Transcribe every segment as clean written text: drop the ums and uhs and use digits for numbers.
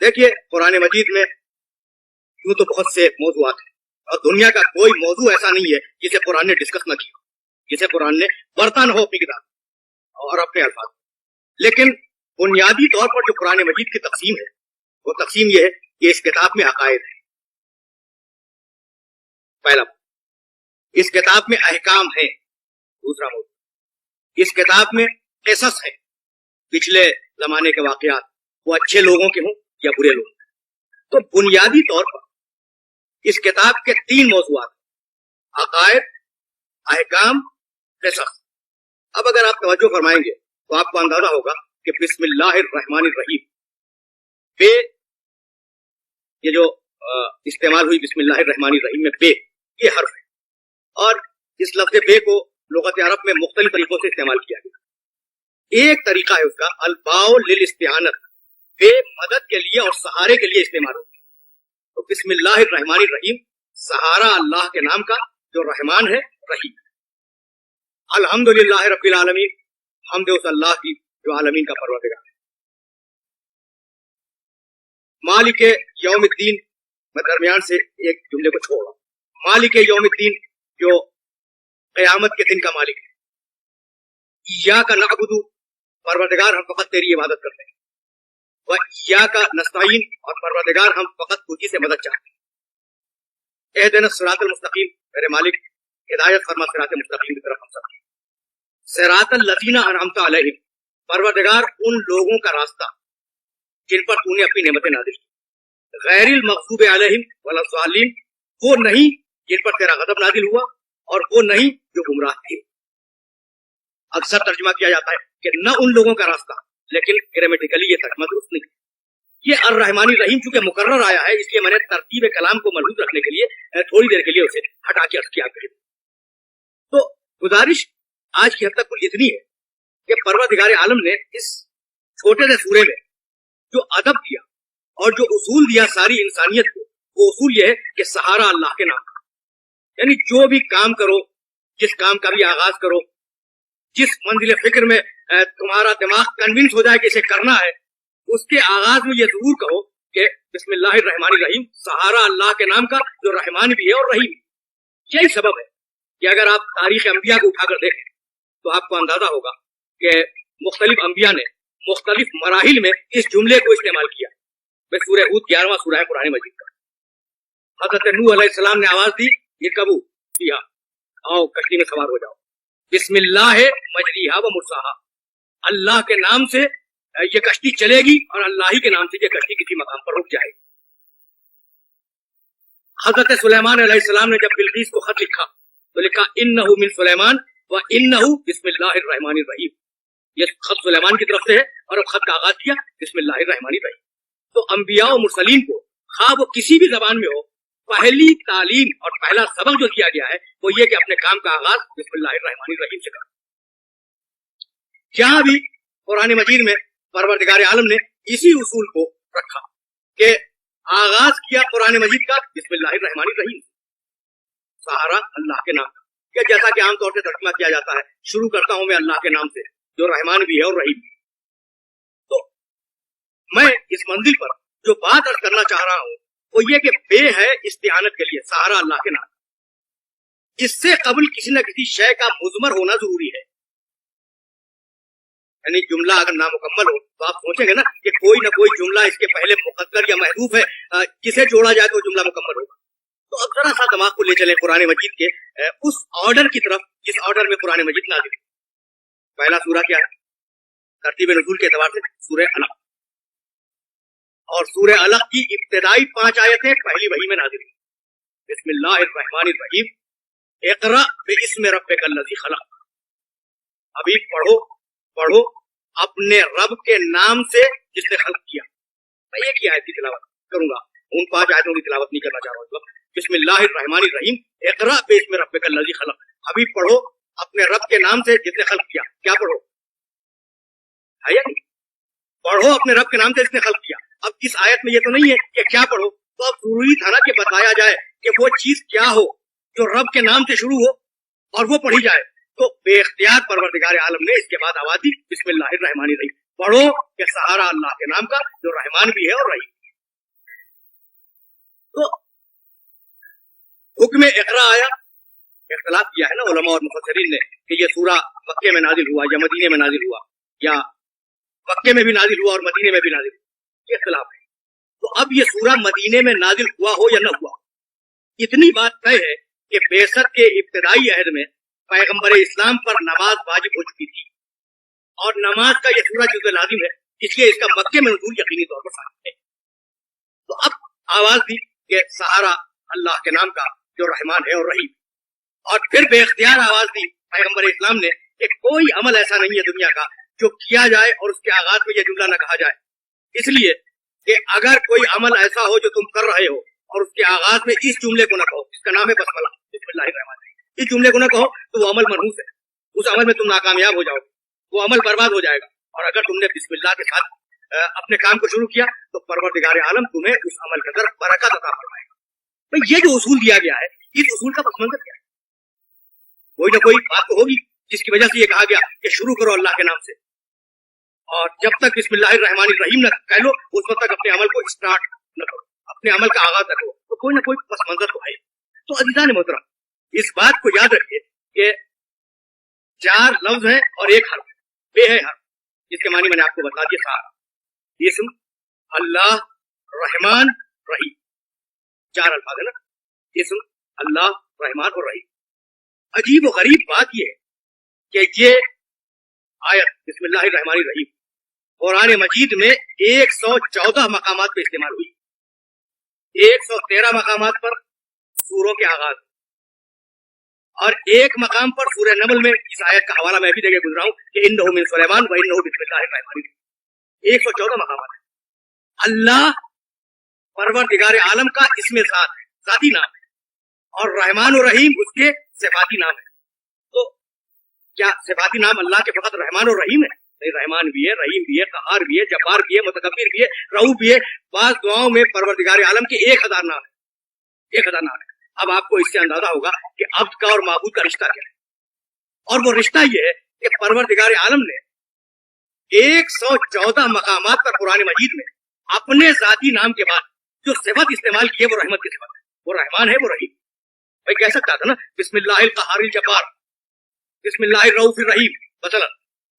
دیکھیے قرآن مجید میں یوں تو بہت سے موضوعات ہیں اور دنیا کا کوئی موضوع ایسا نہیں ہے جسے قرآن نے ڈسکس نہ کیا، جسے قرآن نے پڑھتا نہ ہو اپنی کتاب اور اپنے الفاظ، لیکن بنیادی طور پر جو قرآن مجید کی تقسیم ہے وہ تقسیم یہ ہے کہ اس کتاب میں عقائد ہے، پہلا، اس کتاب میں احکام ہیں، دوسرا موضوع، اس کتاب میں قصص ہے، پچھلے زمانے کے واقعات، وہ اچھے لوگوں کے ہوں یا برے لوگوں کے۔ تو بنیادی طور پر اس کتاب کے تین موضوعات، عقائد، احکام، قصص۔ اب اگر آپ توجہ فرمائیں گے تو آپ کو اندازہ ہوگا کہ بسم اللہ الرحمن الرحیم، بے، یہ جو استعمال ہوئی بسم اللہ الرحمن الرحیم میں بے، یہ حرف ہے، اور اس لفظ بے کو لغت عرب میں مختلف طریقوں سے استعمال کیا گیا۔ ایک طریقہ ہے اس کا الباء للاستعانت، بے مدد کے لیے اور سہارے کے لیے استعمال ہوتی ہے۔ تو بسم اللہ الرحمن الرحیم سہارا اللہ کے نام کا جو رحمان ہے، رحیم۔ الحمدللہ رب العالمین، حمد اس اللہ کی جو عالمین کا پروردگار ہے۔ مالک یوم الدین، میں درمیان سے ایک جملے کو چھوڑا، مالک یوم الدین جو قیامت کے دن کا مالک ہے۔ ایاک نعبد، پروردگار ہم فقط تیری عبادت کرتے ہیں، وایاک نستعین، اور پروردگار ہم فقط تجھی سے مدد چاہتے ہیں۔ اہدنا الصراط المستقیم، میرے مالک ہدایت فرما صراط مستقیم کی طرف ہم سب، صراط الذین انعمت علیہم، پروردگار ان لوگوں کا راستہ جن پر تو نے اپنی نعمتیں نازل کی، غیر المغضوب علیہم ولا الضالین، وہ نہیں جن پر تیرا غضب نازل ہوا اور وہ نہیں جو گمراہ تھے۔ اکثر ترجمہ کیا جاتا ہے کہ نہ ان لوگوں کا راستہ، لیکن گرامیٹیکلی یہ ترجمہ درست نہیں۔ یہ الرحمن الرحیم چونکہ مکرر آیا ہے، اس لیے میں نے ترتیب کلام کو ملحوظ رکھنے کے لیے تھوڑی دیر کے لیے اسے ہٹا کے عرض کیا کرے۔ تو گزارش آج کی حد تک کل اتنی ہے کہ پروردگار عالم نے اس چھوٹے سے سورے میں جو ادب دیا اور جو اصول دیا ساری انسانیت کو، وہ اصول یہ ہے کہ سہارا اللہ کے نام کا، یعنی جو بھی کام کرو، جس کام کا بھی آغاز کرو، جس منزل فکر میں تمہارا دماغ کنونس ہو جائے کہ اسے کرنا ہے، اس کے آغاز میں یہ ضرور کہو کہ بسم اللہ الرحمن الرحیم، سہارا اللہ کے نام کا جو رحمان بھی ہے اور رحیم۔ یہی سبب ہے کہ اگر آپ تاریخ انبیاء کو اٹھا کر دیکھیں تو آپ کو اندازہ ہوگا کہ مختلف انبیاء نے مختلف مراحل میں اس جملے کو استعمال کیا۔ میں سورہ ہود 11واں سورہ ہے قرآن مجید کا، حضرت نوح علیہ السلام نے آواز دی، ارکبوا فیہا، آؤ کشتی میں سوار ہو جاؤ، بسم اللہ مجریہا و مرساہا، اللہ کے نام سے یہ کشتی چلے گی اور اللہ ہی کے نام سے یہ کشتی کسی مقام پر رک جائے گی۔ حضرت سلیمان علیہ السلام نے جب بلقیس کو خط لکھا تو لکھا انہ من سلیمان و انہ بسم اللہ الرحمن الرحیم، یہ خط سلیمان کی طرف سے ہے اور اب خط کا آغاز کیا بسم اللہ الرحمن الرحیم۔ تو انبیاء و مرسلین کو خواہ وہ کسی بھی زبان میں ہو، پہلی تعلیم اور پہلا سبق جو دیا گیا ہے وہ یہ کہ اپنے کام کا آغاز بسم اللہ الرحمن الرحیم سے کرو۔ جہاں بھی قرآن مجید میں پروردگار عالم نے اسی اصول کو رکھا کہ آغاز کیا قرآن مجید کا بسم اللہ الرحمن الرحیم، سہارا اللہ کے نام کا، کہ جیسا کہ عام طور سے ترجمہ کیا جاتا ہے شروع کرتا ہوں میں اللہ کے نام سے جو رحمان بھی ہے اور رحیم بھی۔ تو میں اس منزل پر جو بات عرض کرنا چاہ رہا ہوں وہ یہ کہ بے ہے استعانت کے لیے، سہارا اللہ کے نام، اس سے قبل کسی نہ کسی شے کا مضمر ہونا ضروری ہے، یعنی جملہ اگر نامکمل ہو تو آپ سوچیں گے نا کہ کوئی نہ کوئی جملہ اس کے پہلے مقدر یا محذوف ہے، کسے جوڑا جائے تو جملہ مکمل ہوگا۔ تو اب ذرا سا دماغ کو لے چلیں قرآن مجید کے اس آرڈر کی طرف جس آرڈر میں قرآن مجید نازل ہے۔ پہلا سورہ کیا ہے ترتیب نزول کے اعتبار سے؟ سورہ علق، اور سورہ علق کی ابتدائی 5 آیتیں پہلی وحی میں نازل ہوئی، بسم اللہ الرحمن الرحیم، اقرأ باسم ربک الذی خلق، ابھی پڑھو اپنے رب کے نام سے جس نے خلق کیا۔ میں ایک ہی آیت کی تلاوت کروں گا، ان 5 آیتوں کی تلاوت نہیں کرنا چاہ رہا ہوں اس وقت۔ بسم اللہ الرحمن الرحیم، اقرأ باسم ربک الذی خلق، ابھی پڑھو اپنے رب کے نام سے جس نے خلق کیا۔ کیا پڑھو ہے یا نہیں؟ پڑھو اپنے رب کے نام سے جس نے خلق کیا۔ اب اس آیت میں یہ تو نہیں ہے کہ کیا پڑھو، تو اب ضروری تھا نا کہ بتایا جائے کہ وہ چیز کیا ہو جو رب کے نام سے شروع ہو اور وہ پڑھی جائے۔ تو بے اختیار پروردگار عالم نے اس کے بعد آواز دی بسم اللہ الرحمن الرحیم، پڑھو کہ سہارا اللہ کے نام کا جو رحمان بھی ہے اور رحیم۔ تو حکم اقرا آیا، اختلاف کیا ہے نا علماء اور مفسرین نے کہ یہ سورہ مکے میں نازل ہوا یا مدینے میں نازل ہوا، یا مکے میں بھی نازل ہوا اور مدینے میں بھی نازل ہوا، یہ اختلاف ہے۔ تو اب یہ سورہ مدینے میں نازل ہوا ہو یا نہ ہوا، اتنی بات طے ہے کہ بعثت کے ابتدائی عہد میں پیغمبر اسلام پر نماز واجب ہو چکی تھی، اور نماز کا یہ سورہ جزء لازم ہے، اس لیے اس کا مکے میں نزول یقینی طور پر ثابت ہے۔ تو اب آواز دی کہ سہارا اللہ کے نام کا جو رحمان ہے اور رحیم، اور پھر بے اختیار آواز دی پیغمبر اسلام نے کہ کوئی عمل ایسا نہیں ہے دنیا کا جو کیا جائے اور اس کے آغاز میں یہ جملہ نہ کہا جائے، اس لیے کہ اگر کوئی عمل ایسا ہو جو تم کر رہے ہو اور اس کے آغاز میں اس جملے کو نہ کہو، اس کا نام ہے بسم اللہ، بسم اللہ الرحمن الرحیم، اس جملے کو نہ کہو تو وہ عمل منحوس ہے، اس عمل میں تم ناکامیاب ہو جاؤ گے، وہ عمل برباد ہو جائے گا۔ اور اگر تم نے بسم اللہ کے ساتھ اپنے کام کو شروع کیا تو پروردگار عالم تمہیں اس عمل کے اندر برکت عطا فرمائے گا۔ بھئی یہ جو اصول دیا گیا ہے، اس اصول کا پس منظر کیا ہے؟ کوئی نہ کوئی بات تو ہوگی جس کی وجہ سے یہ کہا گیا کہ شروع کرو اللہ کے نام سے، اور جب تک بسم اللہ الرحمن الرحیم نہ کہہ لو اس وقت تک اپنے عمل کو اسٹارٹ نہ کرو، اپنے عمل کا آغاز نہ کرو، تو کوئی نہ کوئی پس منظر تو ہے۔ تو عزیزان محترم، اس بات کو یاد رکھیے کہ 4 لفظ ہیں اور 1 حرف بے ہے حرف، جس کے معنی میں نے آپ کو بتا دیا سارا، اسم اللہ رحمان رحیم، 4 الفاظ ہے نا، اسم اللہ رحمان اور رحیم۔ عجیب و غریب بات یہ ہے کہ یہ آیت بسم اللہ الرحمن الرحیم قرآن مجید میں 114 مقامات پہ استعمال ہوئی، 113 مقامات پر سوروں کے آغاز، اور 1 مقام پر سورہ نمل میں اس آیت کا حوالہ میں بھی دے کے گزرا ہوں کہ انہ من سلیمان و انہ بسم اللہ الرحمن الرحیم، 114 مقامات ہیں۔ اللہ پروردگار عالم کا اس میں ذاتی نام ہے، اور رحمان و رحیم اس کے صفاتی نام ہے۔ تو کیا صفاتی نام اللہ کے فقط رحمان اور رحیم ہے؟ نہیں، رحمان بھی ہے، رحیم بھی ہے، قہار بھی ہے، جبار بھی ہے، متکبر بھی ہے، رؤوف بھی ہے۔ بعض دعاؤں میں پروردگار عالم کے 1000 نام ہے، 1000 نام ہے۔ اب آپ کو اس سے اندازہ ہوگا کہ عبد کا اور معبود کا رشتہ کیا ہے، اور وہ رشتہ یہ ہے کہ پروردگار عالم نے 114 مقامات پر قرآن مجید میں اپنے ذاتی نام کے بعد جو صفت استعمال کی ہے وہ رحمت کی صفت ہے، وہ رحمان ہے، وہ رحیم۔ بھائی کہہ سکتا تھا نا بسم اللہ القہار الجبار، بسم اللہ الرؤوف الرحیم مثلا،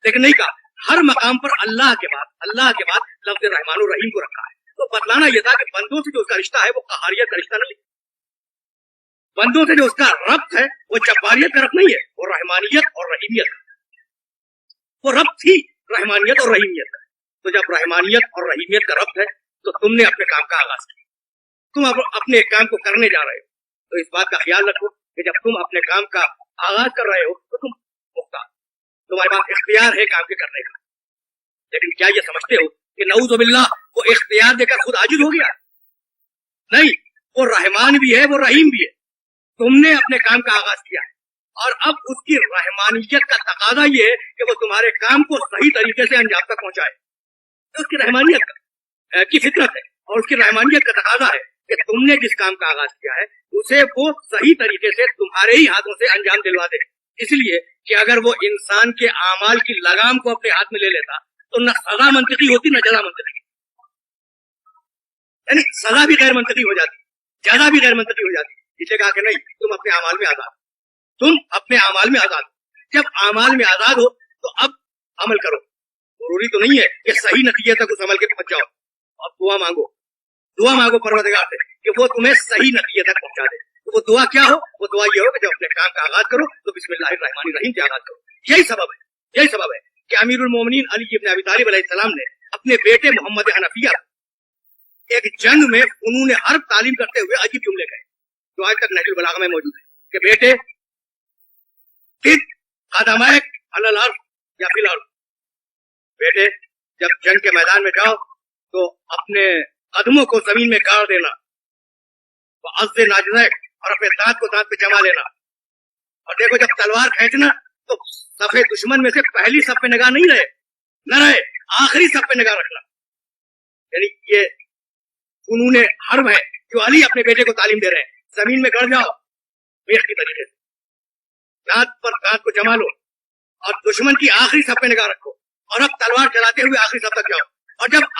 لیکن نہیں کہا۔ ہر مقام پر اللہ کے بعد لفظ رحمان الرحیم کو رکھا ہے۔ تو بتلانا یہ تھا کہ بندوں سے جو اس کا رشتہ ہے وہ قہاریت کا رشتہ نہیں، بندوں سے جو اس کا ربط ہے وہ جباریت کا ربط نہیں ہے، وہ رحمانیت اور رحیمیت، وہ ربط تھی رحمانیت اور رحیمیت۔ تو جب رحمانیت اور رحیمیت کا ربط ہے تو تم نے اپنے کام کا آغاز کیا، تم اپنے کام کو کرنے جا رہے ہو، تو اس بات کا خیال رکھو کہ جب تم اپنے کام کا آغاز کر رہے ہو تو تم مختار، تمہارے پاس اختیار ہے کام کے کرنے کا، لیکن کیا یہ سمجھتے ہو کہ نعوذ باللہ وہ اختیار دے کر خود عاجز ہو گیا؟ نہیں، وہ رحمان بھی ہے، وہ رحیم بھی ہے، تم نے اپنے کام کا آغاز کیا ہے، اور اب اس کی رحمانیت کا تقاضا یہ ہے کہ وہ تمہارے کام کو صحیح طریقے سے انجام تک پہنچائے۔ تو اس کی رحمانیت کی فطرت ہے، اور اس کی رحمانیت کا تقاضا ہے کہ تم نے جس کام کا آغاز کیا ہے اسے وہ صحیح طریقے سے تمہارے ہی ہاتھوں سے انجام دلوا دے، اس لیے کہ اگر وہ انسان کے اعمال کی لگام کو اپنے ہاتھ میں لے لیتا تو نہ سزا منطقی ہوتی نہ جزا منطقی، یعنی سزا بھی غیر منطقی ہو جاتی، جزا بھی غیر منطقی ہو جاتی۔ اس لیے کہا کہ نہیں، تم اپنے اعمال میں آزاد، تم اپنے اعمال میں آزاد ہو۔ جب اعمال میں آزاد ہو تو اب عمل کرو، ضروری تو نہیں ہے کہ صحیح نتیجے تک اس عمل کے پہنچ جاؤ، اب دعا مانگو پروردگار سے کہ وہ تمہیں صحیح نتیجے تک پہنچا دے۔ تو وہ دعا کیا ہو؟ وہ دعا یہ ہو کہ جب اپنے کام کا آغاز کرو تو بسم اللہ الرحمن الرحیم سے آغاز کرو۔ یہی سبب ہے کہ امیر المومنین علی ابن ابی طالب علیہ السلام نے اپنے بیٹے محمد حنفیہ ایک جنگ میں فنون حرب تعلیم کرتے ہوئے عجیب جملے کہے جو آج تک نہج البلاغہ میں موجود ہے کہ بیٹے قدمائک علی الارض یا فی الارض، بیٹے جب جنگ کے میدان میں جاؤ تو اپنے قدموں کو زمین میں گاڑ دینا، وعض ناجزیک، اور اپنے دانت کو دانت پہ جما لینا، اور دیکھو جب تلوار کھینچنا تو صف دشمن میں سے پہلی صف پہ نگاہ نہ رہے آخری صف پہ نگاہ رکھنا۔ یعنی یہ فنون حرب ہے جو علی اپنے بیٹے کو تعلیم دے رہے ہیں۔ زمین میں گڑ جاؤ میخ کی طریقے سے، دانت پر دانت کو جما لو، اور دشمن کی آخری صف پہ نگاہ رکھو، اور اب تلوار چلاتے ہوئے آخری صف تک جاؤ، اور جب